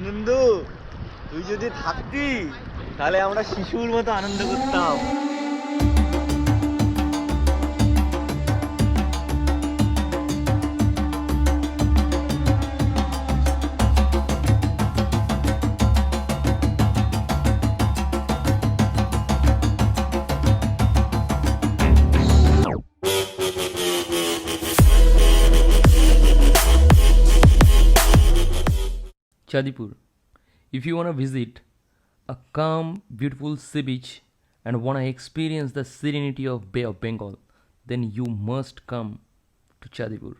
নন্দু, তুই যদি থাকতি তাহলে আমরা শিশুর মতো আনন্দ করতাম। Chadipur. If you want to visit a calm, beautiful sea beach and want to experience the serenity of Bay of Bengal, then you must come to Chadipur.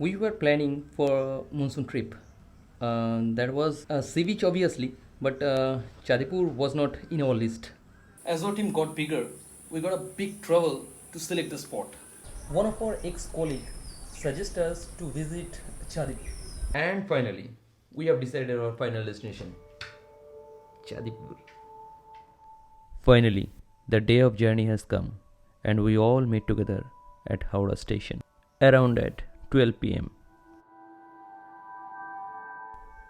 We were planning for a monsoon trip. That was a sea beach, obviously, but Chadipur was not in our list. As our team got bigger, we got a big trouble to select the spot. One of our ex-colleagues suggested us to visit Chadipur. And finally, we have decided our final destination, Chadipur. Finally, the day of journey has come and we all meet together at Howrah station around at 12 pm.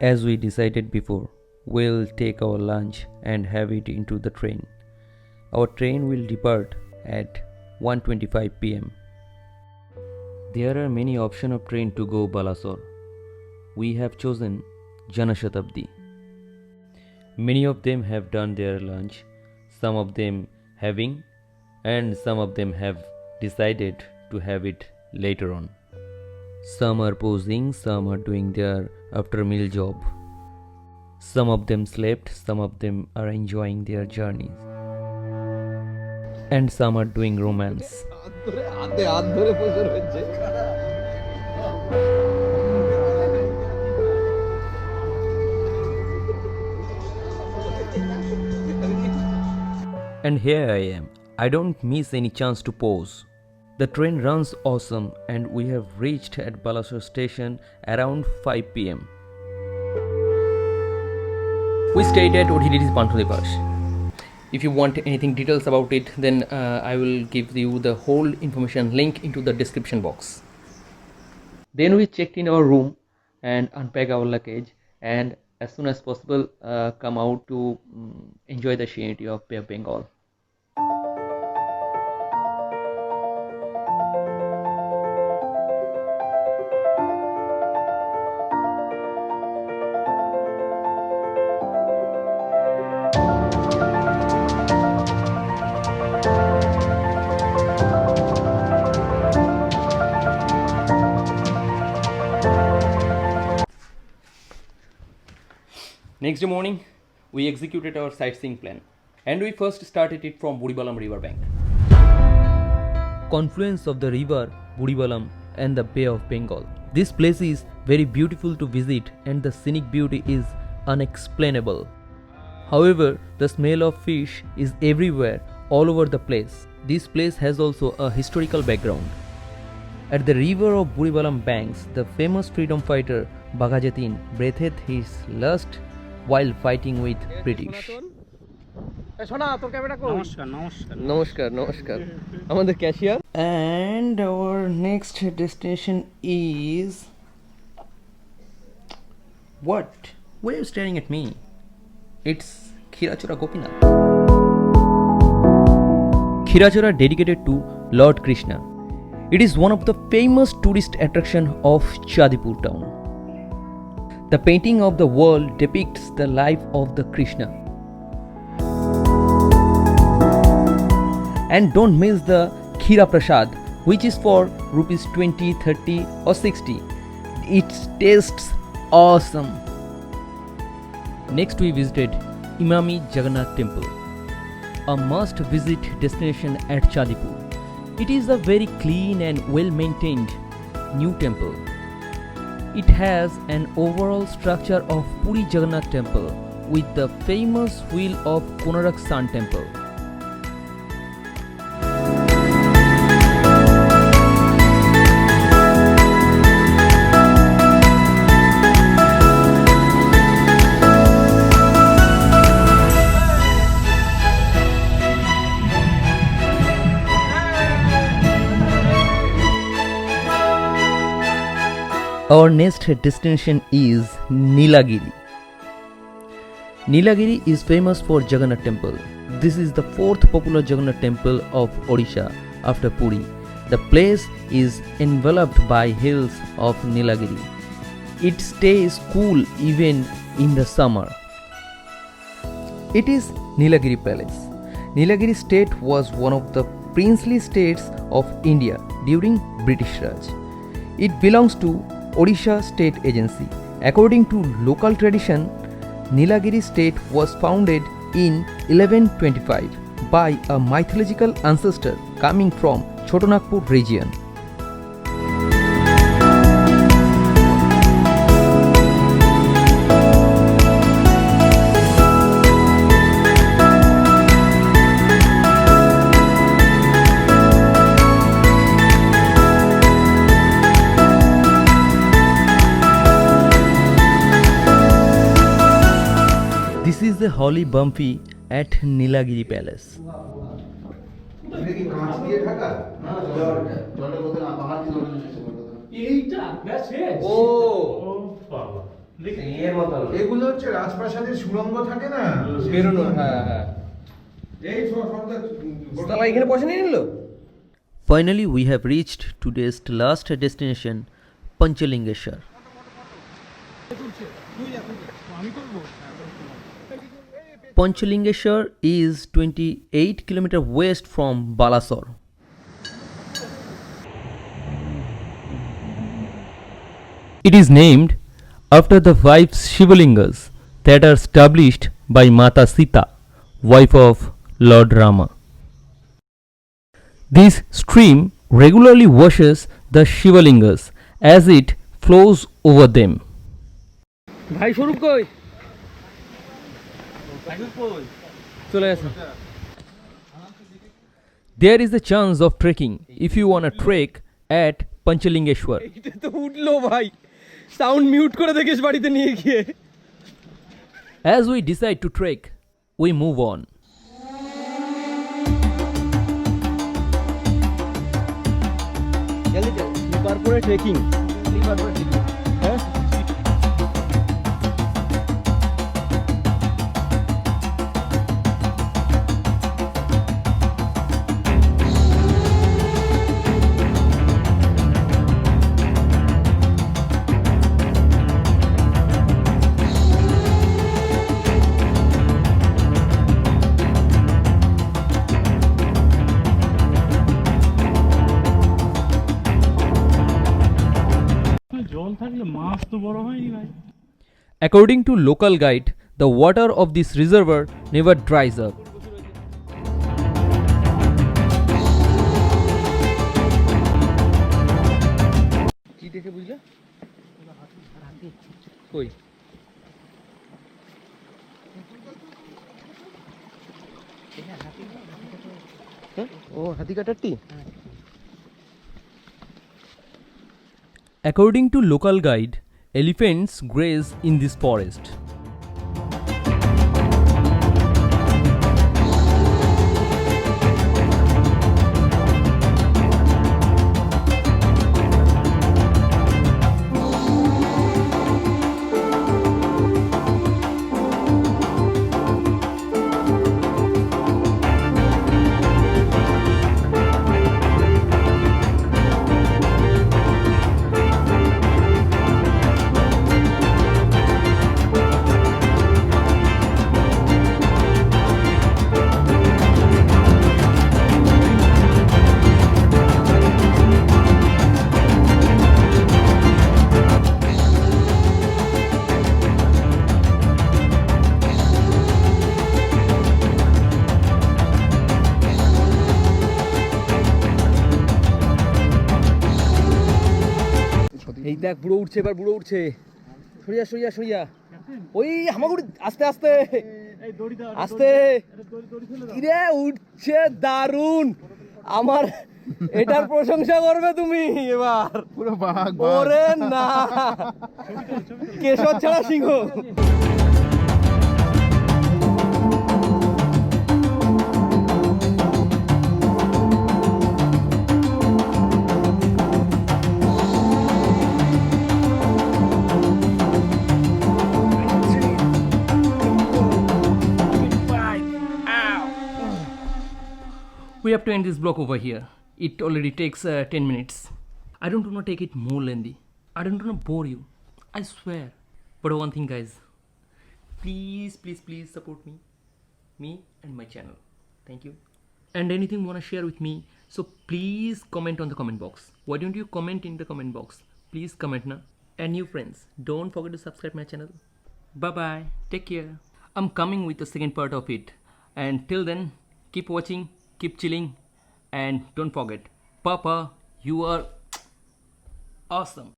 As we decided before, we'll take our lunch and have it into the train. Our train will depart at 1:25 pm. There are many options of train to go Balasore. We have chosen Janashatabdi. Many of them have done their lunch, some of them having, and some of them have decided to have it later on. Some are posing, some are doing their after meal job. Some of them slept, some of them are enjoying their journeys. And some are doing romance. And here I am. I don't miss any chance to pose. The train runs awesome and we have reached at Balasore station around 5 pm. We stayed at OTD's Panthodipars. If you want anything details about it, then I will give you the whole information link into the description box. Then we checked in our room and unpack our luggage, and as soon as possible come out to enjoy the serenity of Bay of Bengal. Next morning, we executed our sightseeing plan, and we first started it from Buribalam river bank. Confluence of the river Buribalam and the Bay of Bengal. This place is very beautiful to visit and the scenic beauty is unexplainable. However, the smell of fish is everywhere, all over the place. This place has also a historical background. At the river of Buribalam banks, the famous freedom fighter Bagajatin breathed his last while fighting with British. নমস্কার আমাদের cashier. And our next destination is what? Why are you staring at me? It's Khirachora Gopinath. Khirachora dedicated to Lord Krishna. It is one of the famous tourist attraction of Chadipur town. The painting of the wall depicts the life of the Krishna. And don't miss the Khira Prasad, which is for rupees 20, 30 or 60. It tastes awesome. Next we visited Imami Jagannath Temple, a must visit destination at Chadipur. It is a very clean and well maintained new temple. It has an overall structure of Puri Jagannath Temple with the famous wheel of Konarak Sun Temple. Our next destination is Nilagiri. Nilagiri is famous for Jagannath temple. This is the fourth popular Jagannath temple of Odisha after Puri. The place is enveloped by hills of Nilagiri. It stays cool even in the summer. It is Nilagiri Palace. Nilagiri state was one of the princely states of India during British Raj. It belongs to Odisha State Agency. According to local tradition, Nilagiri state was founded in 1125 by a mythological ancestor coming from Chotanagpur region. This is the Holy Bumpy at Nilagiri Palace. এগুলো হচ্ছে রাজপ্রাসাদের সুড়ঙ্গ থাকে না বেরোনো, হ্যাঁ হ্যাঁ। এই সবটা তাহলে এখানে পয়সা নিয়ে নিল। Finally, we have reached today's last destination, Panchalingeshwar. Panchalingeshwar is 28 km west from Balasore. It is named after the 5 Shivalingas that are established by Mata Sita, wife of Lord Rama. This stream regularly washes the Shivalingas as it flows over them. ভাই স্বরূপ কই? চলে গেছে। There is a chance of trekking if you want to trek at Panchalingeshwar. এটা তো উঠলো ভাই, sound mute করে দেখিস বাড়িতে নিয়ে গিয়ে। As we decide to trek, we move on. Slipper পরে ট্রেকিং, স্লিপার পরে ট্রেকিং, হ্যাঁ। According to local guide, the water of this reservoir never dries up. কি দেখে বুঝলে? কই? ও হাতি কাটারটি। According to local guide, elephants graze in this forest. এই দেখ বুড়ো উঠছে, এবার বুড়ো উঠছে। সরিয়া সরিয়া সরিয়া, ওই হামাগুড়ি, আস্তে আস্তে আস্তে। কিরে উঠছে, দারুন। আমার এটার প্রশংসা করবে তুমি এবার। পুরো বাঘ ওরে না, কেশর ছাড়া সিংহ। we have to end this block over here. It already takes 10 minutes. I don't want to take it more lengthy. I don't want to bore you. I swear. But one thing, guys, please support me and my channel. Thank you. And anything you want to share with me, so please comment on the comment box. Why don't you comment in the comment box? Please comment now. And you friends, don't forget to subscribe my channel. Bye bye. Take care. I'm coming with the second part of it. And till then, keep watching, keep chilling, and don't forget, Papa, you are awesome.